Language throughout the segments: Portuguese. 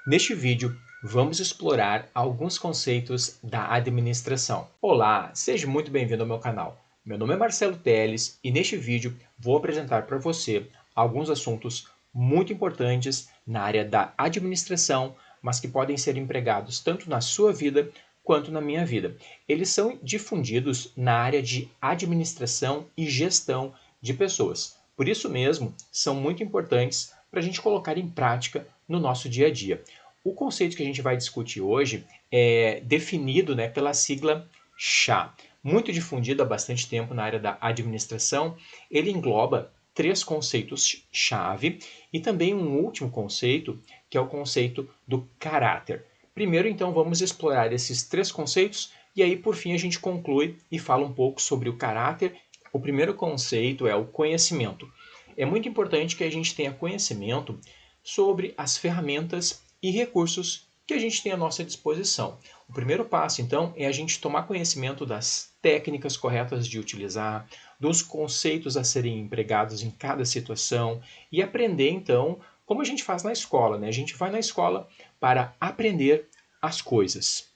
Neste vídeo, vamos explorar alguns conceitos da administração. Olá, seja muito bem-vindo ao meu canal. Meu nome é Marcelo Teles e neste vídeo vou apresentar para você alguns assuntos muito importantes na área da administração, mas que podem ser empregados tanto na sua vida quanto na minha vida. Eles são difundidos na área de administração e gestão de pessoas. Por isso mesmo, são muito importantes para a gente colocar em prática no nosso dia a dia. O conceito que a gente vai discutir hoje é definido, pela sigla SHA. Muito difundido há bastante tempo na área da administração, ele engloba três conceitos-chave e também um último conceito, que é o conceito do caráter. Primeiro, então, vamos explorar esses três conceitos e aí, por fim, a gente conclui e fala um pouco sobre o caráter. O primeiro conceito é o conhecimento. É muito importante que a gente tenha conhecimento sobre as ferramentas e recursos que a gente tem à nossa disposição. O primeiro passo, então, é a gente tomar conhecimento das técnicas corretas de utilizar, dos conceitos a serem empregados em cada situação e aprender, então, como a gente faz na escola, A gente vai na escola para aprender as coisas.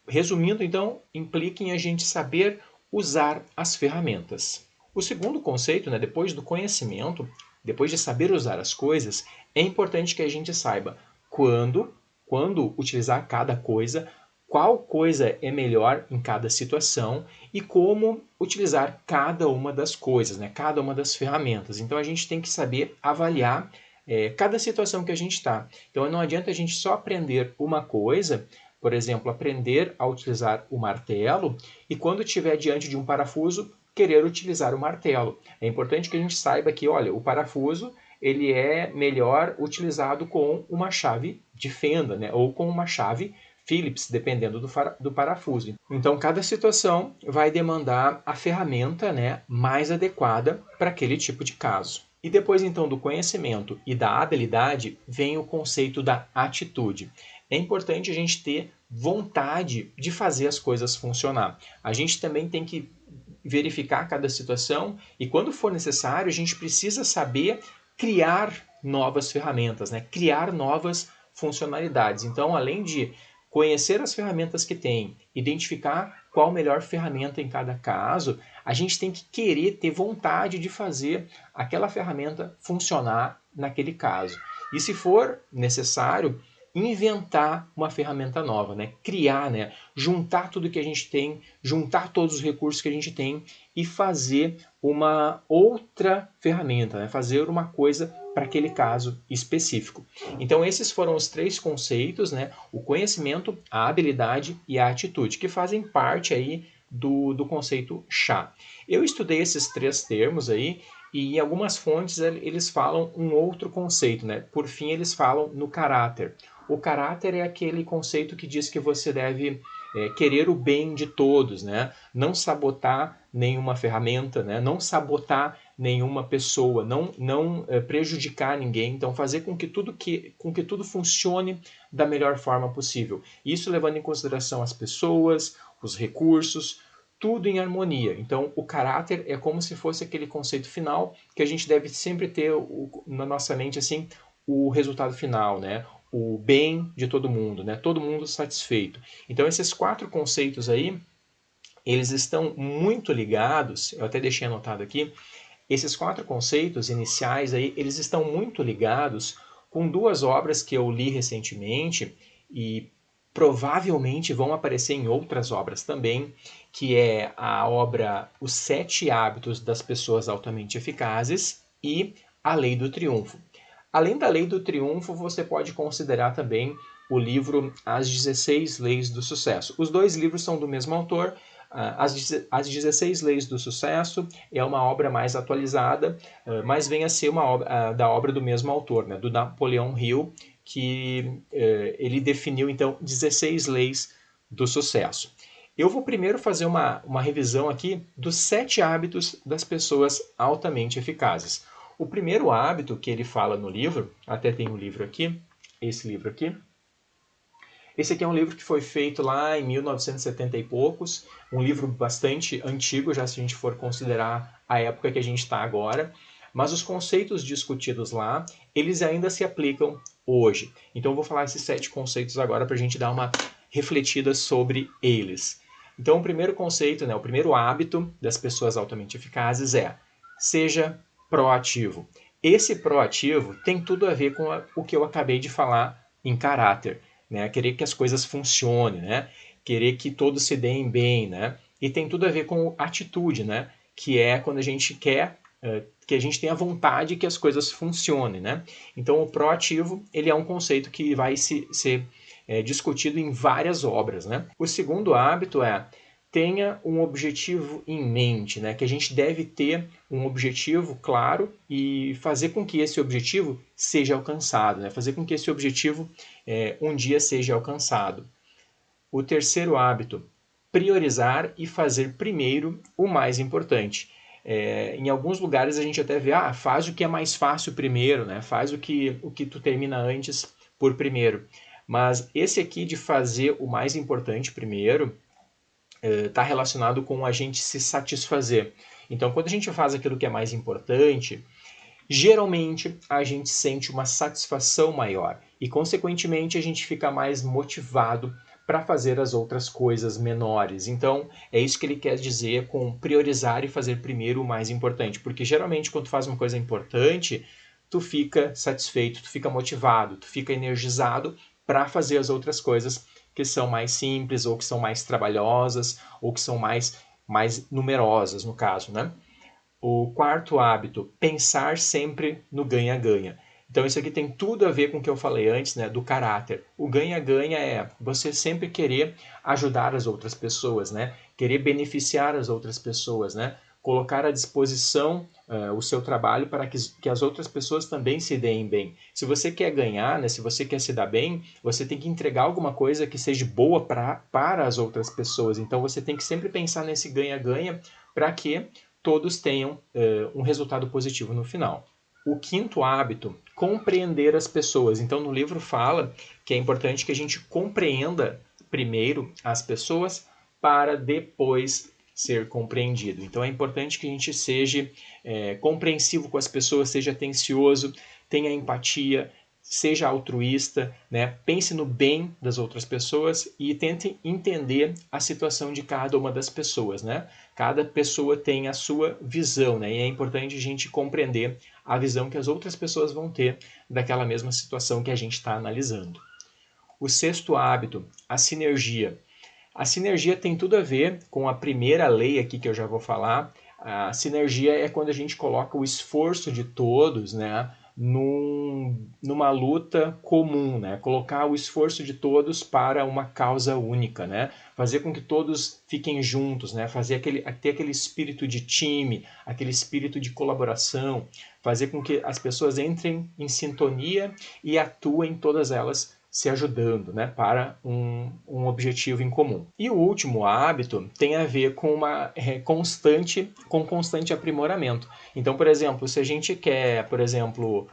Resumindo, então, implica em a gente saber usar as ferramentas. O segundo conceito, depois do conhecimento, depois de saber usar as coisas, é importante que a gente saiba quando utilizar cada coisa, qual coisa é melhor em cada situação e como utilizar cada uma das coisas, cada uma das ferramentas. Então a gente tem que saber avaliar cada situação que a gente está. Então não adianta a gente só aprender uma coisa, por exemplo, aprender a utilizar o martelo e quando estiver diante de um parafuso, querer utilizar o martelo. É importante que a gente saiba que, olha, o parafuso ele é melhor utilizado com uma chave de fenda, ou com uma chave Phillips, dependendo do parafuso. Então, cada situação vai demandar a ferramenta mais adequada para aquele tipo de caso. E depois, então, do conhecimento e da habilidade, vem o conceito da atitude. É importante a gente ter vontade de fazer as coisas funcionar. A gente também tem que verificar cada situação e, quando for necessário, a gente precisa saber criar novas ferramentas, criar novas funcionalidades. Então, além de conhecer as ferramentas que tem, identificar qual a melhor ferramenta em cada caso, a gente tem que querer ter vontade de fazer aquela ferramenta funcionar naquele caso. E se for necessário, inventar uma ferramenta nova, criar, juntar tudo que a gente tem, juntar todos os recursos que a gente tem e fazer uma outra ferramenta, fazer uma coisa para aquele caso específico. Então esses foram os três conceitos, o conhecimento, a habilidade e a atitude, que fazem parte aí do conceito SHA. Eu estudei esses três termos aí e em algumas fontes eles falam um outro conceito, Por fim, eles falam no caráter. O caráter é aquele conceito que diz que você deve querer o bem de todos, Não sabotar nenhuma ferramenta, não sabotar nenhuma pessoa, não prejudicar ninguém. Então, fazer com que tudo funcione da melhor forma possível. Isso levando em consideração as pessoas, os recursos, tudo em harmonia. Então, o caráter é como se fosse aquele conceito final que a gente deve sempre ter na nossa mente assim, o resultado final, o bem de todo mundo, todo mundo satisfeito. Então, esses quatro conceitos aí, eles estão muito ligados, eu até deixei anotado aqui, esses quatro conceitos iniciais aí, eles estão muito ligados com duas obras que eu li recentemente e provavelmente vão aparecer em outras obras também, que é a obra Os Sete Hábitos das Pessoas Altamente Eficazes e A Lei do Triunfo. Além da Lei do Triunfo, você pode considerar também o livro As 16 Leis do Sucesso. Os dois livros são do mesmo autor. As 16 Leis do Sucesso é uma obra mais atualizada, mas vem a ser uma obra, da obra do mesmo autor, do Napoleão Hill, que ele definiu, então, 16 Leis do Sucesso. Eu vou primeiro fazer uma revisão aqui dos 7 hábitos das pessoas altamente eficazes. O primeiro hábito que ele fala no livro, até tem um livro aqui, esse livro aqui. Esse aqui é um livro que foi feito lá em 1970 e poucos, um livro bastante antigo, já se a gente for considerar a época que a gente está agora. mas os conceitos discutidos lá, eles ainda se aplicam hoje. Então eu vou falar esses 7 conceitos agora para a gente dar uma refletida sobre eles. Então o primeiro conceito, né, o primeiro hábito das pessoas altamente eficazes é: seja proativo. Esse proativo tem tudo a ver com o que eu acabei de falar em caráter, né? Querer que as coisas funcionem, né? Querer que todos se deem bem, né? E tem tudo a ver com atitude, né? Que é quando a gente quer que a gente tenha vontade que as coisas funcionem, né? Então, o proativo, ele é um conceito que vai ser discutido em várias obras, né? O segundo hábito é: tenha um objetivo em mente, né? Que a gente deve ter um objetivo claro e fazer com que esse objetivo seja alcançado, né? Fazer com que esse objetivo um dia seja alcançado. O terceiro hábito: priorizar e fazer primeiro o mais importante. Em alguns lugares a gente até vê, faz o que é mais fácil primeiro, né? Faz o que tu termina antes por primeiro. Mas esse aqui de fazer o mais importante primeiro está relacionado com a gente se satisfazer. Então, quando a gente faz aquilo que é mais importante, geralmente a gente sente uma satisfação maior e, consequentemente, a gente fica mais motivado para fazer as outras coisas menores. Então, é isso que ele quer dizer com priorizar e fazer primeiro o mais importante, porque geralmente quando tu faz uma coisa importante, tu fica satisfeito, tu fica motivado, tu fica energizado para fazer as outras coisas que são mais simples, ou que são mais trabalhosas, ou que são mais numerosas, no caso, né? O quarto hábito: pensar sempre no ganha-ganha. Então isso aqui tem tudo a ver com o que eu falei antes, né, do caráter. O ganha-ganha é você sempre querer ajudar as outras pessoas, né? Querer beneficiar as outras pessoas, né? Colocar à disposição o seu trabalho para que as outras pessoas também se deem bem. Se você quer ganhar, né, se você quer se dar bem, você tem que entregar alguma coisa que seja boa para as outras pessoas. Então você tem que sempre pensar nesse ganha-ganha para que todos tenham um resultado positivo no final. O quinto hábito: compreender as pessoas. Então, no livro fala que é importante que a gente compreenda primeiro as pessoas para depois ser compreendido. Então, é importante que a gente seja compreensivo com as pessoas, seja atencioso, tenha empatia, seja altruísta, né? Pense no bem das outras pessoas e tente entender a situação de cada uma das pessoas, né? Cada pessoa tem a sua visão, né? E é importante a gente compreender a visão que as outras pessoas vão ter daquela mesma situação que a gente está analisando. O sexto hábito: a sinergia. A sinergia tem tudo a ver com a primeira lei aqui que eu já vou falar. A sinergia é quando a gente coloca o esforço de todos, né, numa luta comum, né? Colocar o esforço de todos para uma causa única, né? Fazer com que todos fiquem juntos, né? Ter aquele espírito de time, aquele espírito de colaboração, fazer com que as pessoas entrem em sintonia e atuem todas elas se ajudando, né, para um objetivo em comum. E o último hábito tem a ver com constante aprimoramento. Então, por exemplo, se a gente quer, por exemplo,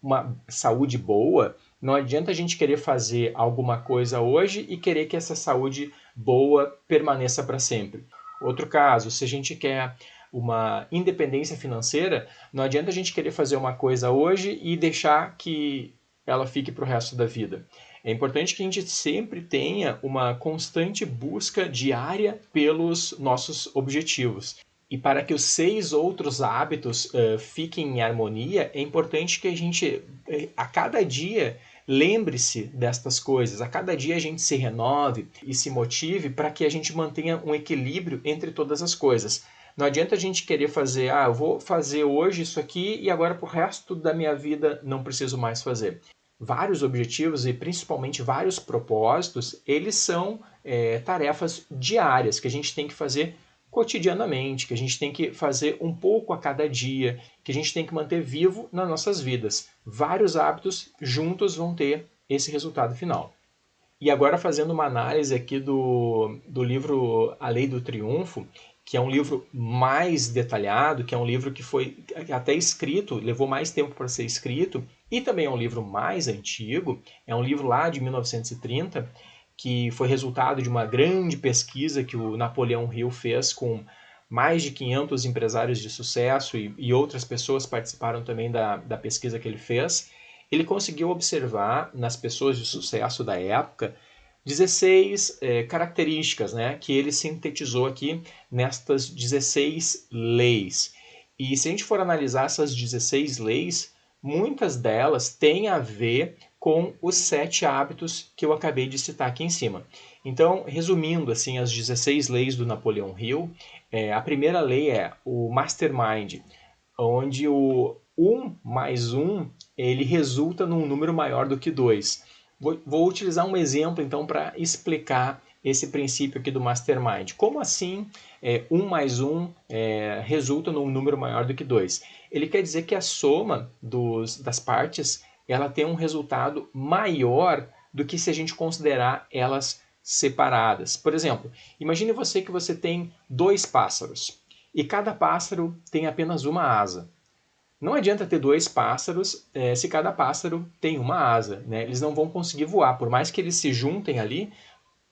uma saúde boa, não adianta a gente querer fazer alguma coisa hoje e querer que essa saúde boa permaneça para sempre. Outro caso: se a gente quer uma independência financeira, não adianta a gente querer fazer uma coisa hoje e deixar que ela fique para o resto da vida. É importante que a gente sempre tenha uma constante busca diária pelos nossos objetivos. E para que os 6 outros hábitos fiquem em harmonia, é importante que a gente, a cada dia, lembre-se destas coisas. A cada dia a gente se renove e se motive para que a gente mantenha um equilíbrio entre todas as coisas. Não adianta a gente querer fazer, eu vou fazer hoje isso aqui e agora para o resto da minha vida não preciso mais fazer. Vários objetivos e principalmente vários propósitos, eles são tarefas diárias que a gente tem que fazer cotidianamente, que a gente tem que fazer um pouco a cada dia, que a gente tem que manter vivo nas nossas vidas. Vários hábitos juntos vão ter esse resultado final. E agora, fazendo uma análise aqui do livro A Lei do Triunfo, que é um livro mais detalhado, que é um livro que foi até escrito, levou mais tempo para ser escrito, e também é um livro mais antigo, é um livro lá de 1930, que foi resultado de uma grande pesquisa que o Napoleão Hill fez com mais de 500 empresários de sucesso e outras pessoas participaram também da pesquisa que ele fez. Ele conseguiu observar nas pessoas de sucesso da época 16 características, né, que ele sintetizou aqui nestas 16 leis. E se a gente for analisar essas 16 leis, muitas delas têm a ver com os 7 hábitos que eu acabei de citar aqui em cima. Então, resumindo assim as 16 leis do Napoleão Hill, a primeira lei é o Mastermind, onde o 1 mais 1 ele resulta num número maior do que 2. Vou utilizar um exemplo então para explicar esse princípio aqui do Mastermind. Como assim 1 mais 1 resulta num número maior do que 2? Ele quer dizer que a soma das partes ela tem um resultado maior do que se a gente considerar elas separadas. Por exemplo, imagine que você tem 2 pássaros e cada pássaro tem apenas uma asa. Não adianta ter 2 pássaros se cada pássaro tem uma asa, né? Eles não vão conseguir voar, por mais que eles se juntem ali,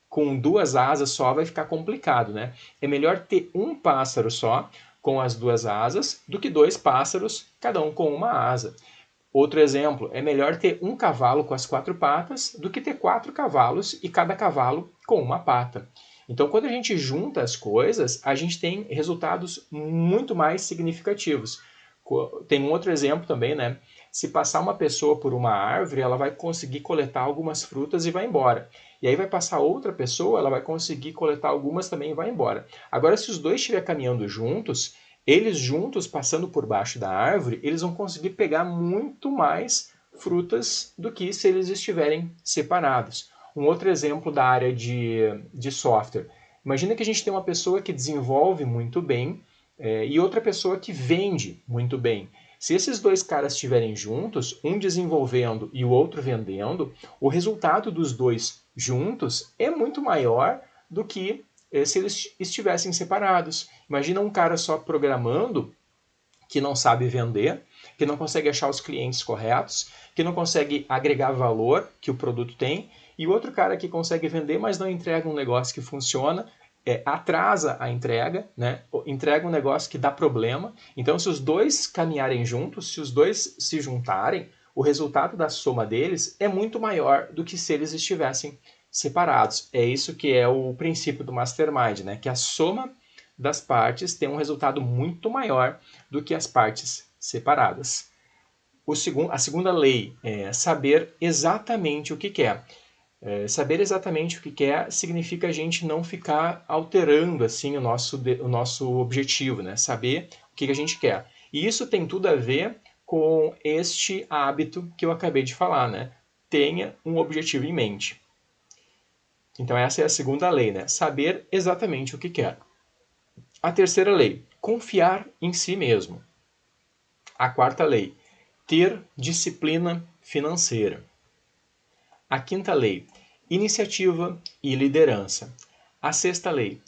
com 2 asas só vai ficar complicado, né? É melhor ter um pássaro só com as 2 asas do que 2 pássaros, cada um com uma asa. Outro exemplo, é melhor ter um cavalo com as 4 patas do que ter 4 cavalos e cada cavalo com uma pata. Então, quando a gente junta as coisas, a gente tem resultados muito mais significativos. Tem um outro exemplo também, né? Se passar uma pessoa por uma árvore, ela vai conseguir coletar algumas frutas e vai embora. E aí vai passar outra pessoa, ela vai conseguir coletar algumas também e vai embora. Agora, se os dois estiverem caminhando juntos, eles juntos, passando por baixo da árvore, eles vão conseguir pegar muito mais frutas do que se eles estiverem separados. Um outro exemplo da área de software. Imagina que a gente tem uma pessoa que desenvolve muito bem e outra pessoa que vende muito bem. Se esses 2 caras estiverem juntos, um desenvolvendo e o outro vendendo, o resultado dos 2 juntos é muito maior do que se eles estivessem separados. Imagina um cara só programando que não sabe vender, que não consegue achar os clientes corretos, que não consegue agregar valor que o produto tem, e outro cara que consegue vender, mas não entrega um negócio que funciona, atrasa a entrega, né? Entrega um negócio que dá problema. Então, se os 2 caminharem juntos, se os 2 se juntarem, o resultado da soma deles é muito maior do que se eles estivessem separados. É isso que é o princípio do Mastermind, né? Que a soma das partes tem um resultado muito maior do que as partes separadas. A segunda lei é saber exatamente o que quer. Saber exatamente o que quer significa a gente não ficar alterando assim o nosso objetivo, né? Saber o que a gente quer. E isso tem tudo a ver com este hábito que eu acabei de falar, né? Tenha um objetivo em mente. Então essa é a segunda lei, né? Saber exatamente o que quer. A terceira lei, confiar em si mesmo. A quarta lei, ter disciplina financeira. A quinta lei, iniciativa e liderança. A sexta lei,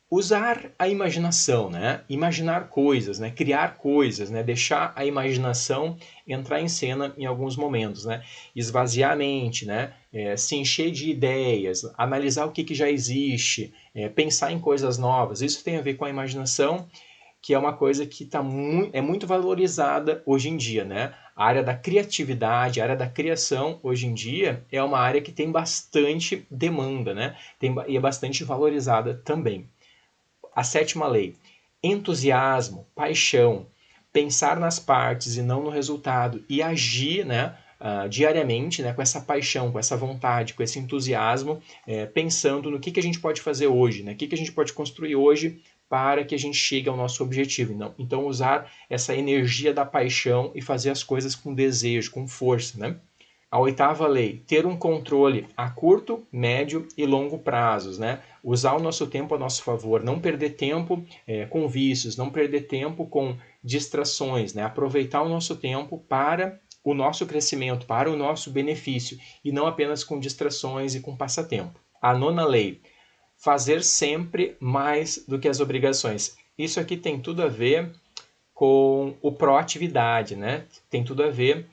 usar a imaginação, né? Imaginar coisas, né? Criar coisas, né? Deixar a imaginação entrar em cena em alguns momentos, né? Esvaziar a mente, né? Se encher de ideias, analisar o que já existe, pensar em coisas novas. Isso tem a ver com a imaginação, que é uma coisa que é muito valorizada hoje em dia, né? A área da criatividade, a área da criação, hoje em dia, é uma área que tem bastante demanda, né? E é bastante valorizada também. A sétima lei, entusiasmo, paixão, pensar nas partes e não no resultado e agir, né, diariamente, né, com essa paixão, com essa vontade, com esse entusiasmo, pensando no que a gente pode fazer hoje, né, o que a gente pode construir hoje para que a gente chegue ao nosso objetivo. Então usar essa energia da paixão e fazer as coisas com desejo, com força, né? A oitava lei, ter um controle a curto, médio e longo prazos, né? Usar o nosso tempo a nosso favor, não perder tempo com vícios, não perder tempo com distrações, né? Aproveitar o nosso tempo para o nosso crescimento, para o nosso benefício e não apenas com distrações e com passatempo. A nona lei, fazer sempre mais do que as obrigações. Isso aqui tem tudo a ver com o proatividade, né? Tem tudo a ver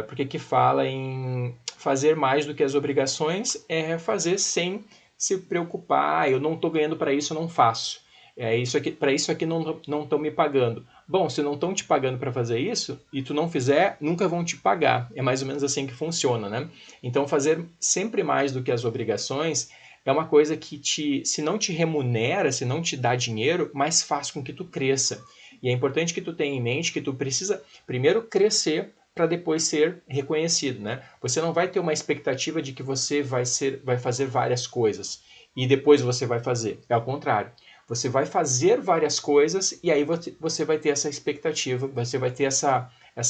porque que fala em fazer mais do que as obrigações é fazer sem se preocupar, eu não estou ganhando para isso, eu não faço. Para isso aqui não estão me pagando. Bom, se não estão te pagando para fazer isso e tu não fizer, nunca vão te pagar. É mais ou menos assim que funciona, né? Então, fazer sempre mais do que as obrigações é uma coisa que se não te remunera, se não te dá dinheiro, mas faz com que tu cresça. E é importante que tu tenha em mente que tu precisa primeiro crescer para depois ser reconhecido, né? Você não vai ter uma expectativa de que você vai fazer várias coisas e depois você vai fazer. É ao contrário. Você vai fazer várias coisas e aí você vai ter essa expectativa, você vai ter essa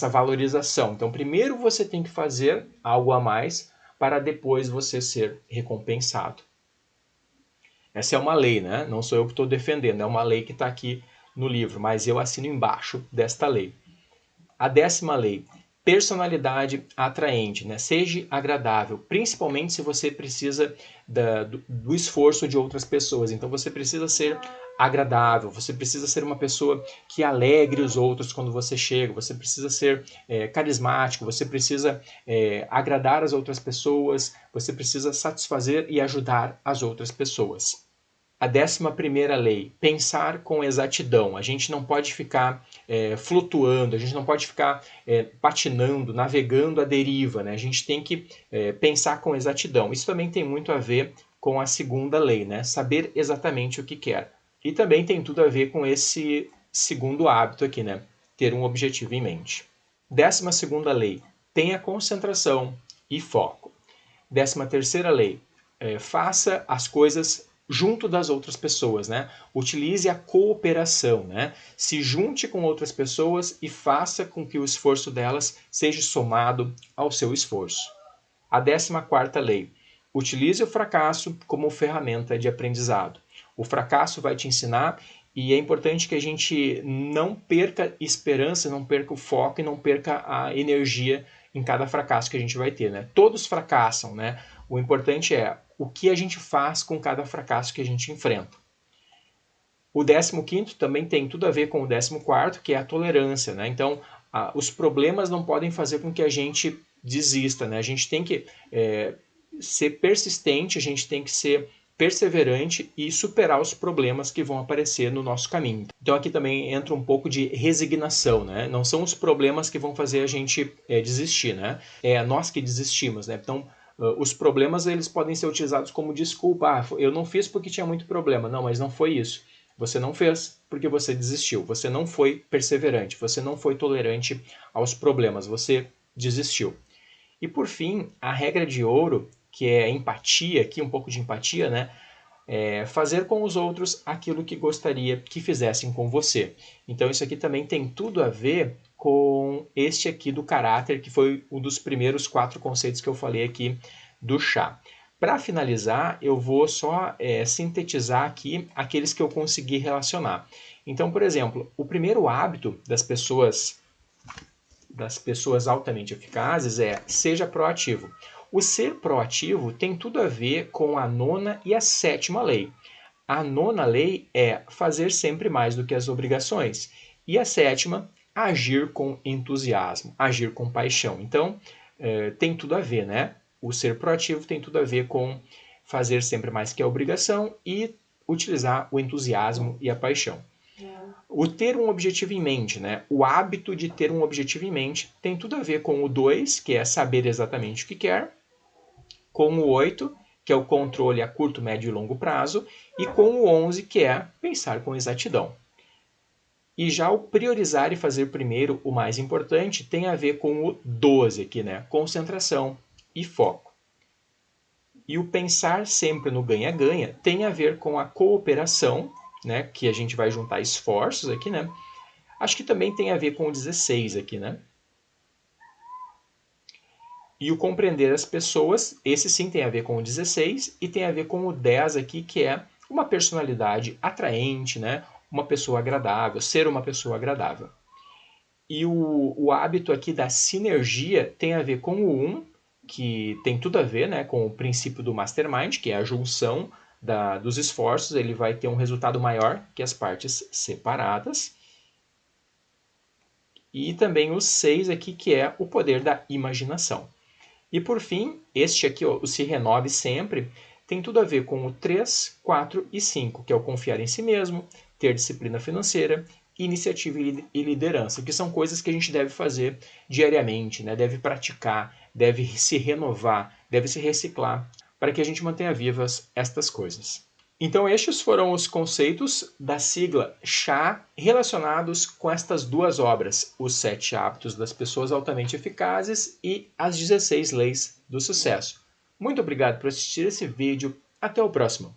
valorização. Então, primeiro você tem que fazer algo a mais para depois você ser recompensado. Essa é uma lei, né? Não sou eu que estou defendendo, é uma lei que está aqui no livro, mas eu assino embaixo desta lei. A 10ª lei, personalidade atraente, né? Seja agradável, principalmente se você precisa do esforço de outras pessoas. Então você precisa ser agradável, você precisa ser uma pessoa que alegre os outros quando você chega, você precisa ser carismático, você precisa agradar as outras pessoas, você precisa satisfazer e ajudar as outras pessoas. A 11ª lei, pensar com exatidão. A gente não pode ficar flutuando, a gente não pode ficar patinando, navegando à deriva, né? A gente tem que pensar com exatidão. Isso também tem muito a ver com a 2ª lei, né? Saber exatamente o que quer. E também tem tudo a ver com esse segundo hábito aqui, né? Ter um objetivo em mente. 12ª lei, tenha concentração e foco. 13ª lei, faça as coisas junto das outras pessoas, né? Utilize a cooperação, né? Se junte com outras pessoas e faça com que o esforço delas seja somado ao seu esforço. A 14ª lei, utilize o fracasso como ferramenta de aprendizado. O fracasso vai te ensinar e é importante que a gente não perca esperança, não perca o foco e não perca a energia em cada fracasso que a gente vai ter, né? Todos fracassam, né? O importante é o que a gente faz com cada fracasso que a gente enfrenta. O 15º também tem tudo a ver com o 14º, que é a tolerância, né? Então, os problemas não podem fazer com que a gente desista, né? A gente tem que ser persistente, a gente tem que ser perseverante e superar os problemas que vão aparecer no nosso caminho. Então aqui também entra um pouco de resignação, né? Não são os problemas que vão fazer a gente desistir, né? É nós que desistimos, né? Então os problemas eles podem ser utilizados como desculpa. Eu não fiz porque tinha muito problema. Não, mas não foi isso. Você não fez porque você desistiu. Você não foi perseverante. Você não foi tolerante aos problemas. Você desistiu. E por fim, a regra de ouro, que é empatia, aqui um pouco de empatia, né? Fazer com os outros aquilo que gostaria que fizessem com você. Então isso aqui também tem tudo a ver com este aqui do caráter, que foi um dos primeiros 4 conceitos que eu falei aqui do chá. Para finalizar, eu vou só sintetizar aqui aqueles que eu consegui relacionar. Então, por exemplo, o primeiro hábito das pessoas altamente eficazes é seja proativo. O ser proativo tem tudo a ver com a 9ª e a 7ª lei. A 9ª lei é fazer sempre mais do que as obrigações. E a 7ª, agir com entusiasmo, agir com paixão. Então, tem tudo a ver, né? O ser proativo tem tudo a ver com fazer sempre mais que a obrigação e utilizar o entusiasmo e a paixão. O ter um objetivo em mente, né? O hábito de ter um objetivo em mente tem tudo a ver com o 2, que é saber exatamente o que quer, com o 8, que é o controle a curto, médio e longo prazo, e com o 11, que é pensar com exatidão. E já o priorizar e fazer primeiro o mais importante tem a ver com o 12 aqui, né? Concentração e foco. E o pensar sempre no ganha-ganha tem a ver com a cooperação, né? Que a gente vai juntar esforços aqui, né? Acho que também tem a ver com o 16 aqui, né? E o compreender as pessoas, esse sim tem a ver com o 16 e tem a ver com o 10 aqui, que é uma personalidade atraente, né? Uma pessoa agradável, ser uma pessoa agradável. E o hábito aqui da sinergia tem a ver com o 1, que tem tudo a ver, né, com o princípio do mastermind, que é a junção dos esforços, ele vai ter um resultado maior que as partes separadas. E também o 6 aqui, que é o poder da imaginação. E por fim, este aqui, ó, o se renove sempre, tem tudo a ver com o 3, 4 e 5, que é o confiar em si mesmo, ter disciplina financeira, iniciativa e liderança, que são coisas que a gente deve fazer diariamente, né? Deve praticar, deve se renovar, deve se reciclar, para que a gente mantenha vivas estas coisas. Então estes foram os conceitos da sigla SHA relacionados com estas duas obras, Os 7 Hábitos das Pessoas Altamente Eficazes e As 16 Leis do Sucesso. Muito obrigado por assistir esse vídeo, até o próximo!